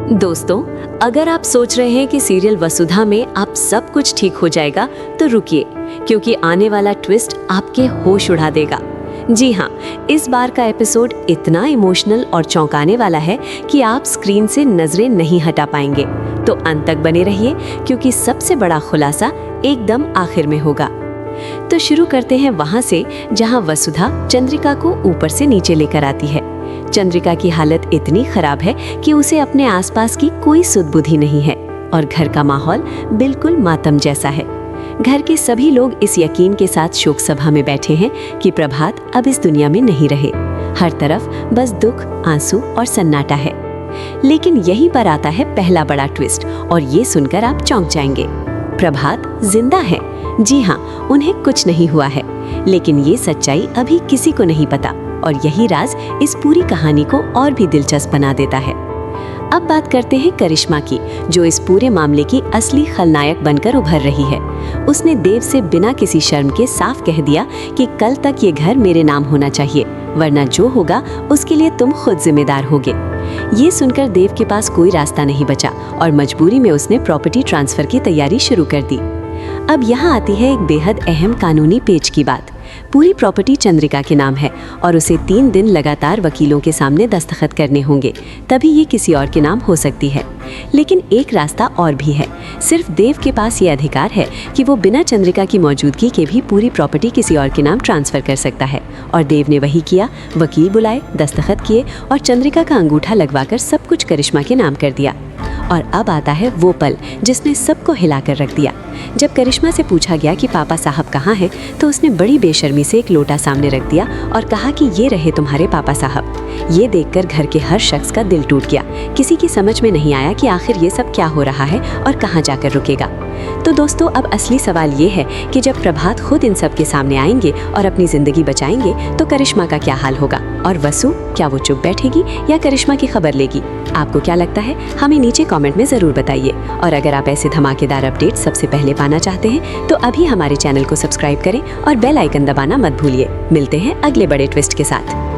दोस्तों, अगर आप सोच रहे हैं कि सीरियल वसुधा में आप सब कुछ ठीक हो जाएगा तो रुकिए, क्योंकि आने वाला ट्विस्ट आपके होश उड़ा देगा। जी हाँ, इस बार का एपिसोड इतना इमोशनल और चौंकाने वाला है कि आप स्क्रीन से नजरें नहीं हटा पाएंगे। तो अंत तक बने रहिए, क्योंकि सबसे बड़ा खुलासा एकदम आखिर में होगा। तो शुरू करते हैं वहां से जहां वसुधा चंद्रिका को ऊपर से नीचे लेकर आती है। चंद्रिका की हालत इतनी खराब है कि उसे अपने आसपास की कोई सुध बुद्धि नहीं है और घर का माहौल बिल्कुल मातम जैसा है। घर के सभी लोग इस यकीन के साथ शोक सभा में बैठे हैं कि प्रभात अब इस दुनिया में नहीं रहे। हर तरफ बस दुख, आंसू और सन्नाटा है। लेकिन यहीं पर आता है पहला बड़ा ट्विस्ट, और ये सुनकर आप चौंक जाएंगे। प्रभात जिंदा है। जी हाँ, उन्हें कुछ नहीं हुआ है। लेकिन ये सच्चाई अभी किसी को नहीं पता, और यही राज इस पूरी कहानी को और भी दिलचस्प बना देता है। अब बात करते हैं करिश्मा की, जो इस पूरे मामले की असली खलनायक बनकर उभर रही है। उसने देव से बिना किसी शर्म के साफ कह दिया कि कल तक ये घर मेरे नाम होना चाहिए, वरना जो होगा उसके लिए तुम खुद जिम्मेदार होगे। ये सुनकर देव के पास कोई रास्ता नहीं बचा और मजबूरी में उसने प्रॉपर्टी ट्रांसफर की तैयारी शुरू कर दी। अब यहाँ आती है एक बेहद अहम कानूनी पेच की बात। पूरी प्रॉपर्टी चंद्रिका के नाम है और उसे 3 दिन लगातार वकीलों के सामने दस्तखत करने होंगे, तभी ये किसी और के नाम हो सकती है। लेकिन एक रास्ता और भी है। सिर्फ देव के पास ये अधिकार है कि वो बिना चंद्रिका की मौजूदगी के भी पूरी प्रॉपर्टी किसी और के नाम ट्रांसफर कर सकता है। और देव ने वही किया। वकील बुलाए, दस्तखत किए और चंद्रिका का अंगूठा लगवाकर सब कुछ करिश्मा के नाम कर दिया। और अब आता है वो पल जिसने सबको हिलाकर रख दिया। जब करिश्मा से पूछा गया कि पापा साहब कहाँ हैं, तो उसने बड़ी बेशर्मी से एक लोटा सामने रख दिया और कहा कि ये रहे तुम्हारे पापा साहब। ये देखकर घर के हर शख्स का दिल टूट गया। किसी की समझ में नहीं आया कि आखिर ये सब क्या हो रहा है और कहाँ जाकर रुकेगा। तो दोस्तों, अब असली सवाल ये है कि जब प्रभात खुद इन सब के सामने आएंगे और अपनी जिंदगी बचाएंगे, तो करिश्मा का क्या हाल होगा? और वसु, क्या वो चुप बैठेगी या करिश्मा की खबर लेगी? आपको क्या लगता है? हमें नीचे कमेंट में जरूर बताइए। और अगर आप ऐसे धमाकेदार अपडेट सबसे पहले पाना चाहते हैं तो अभी हमारे चैनल को सब्सक्राइब करें और बेल आइकन दबाना मत भूलिए। मिलते हैं अगले बड़े ट्विस्ट के साथ।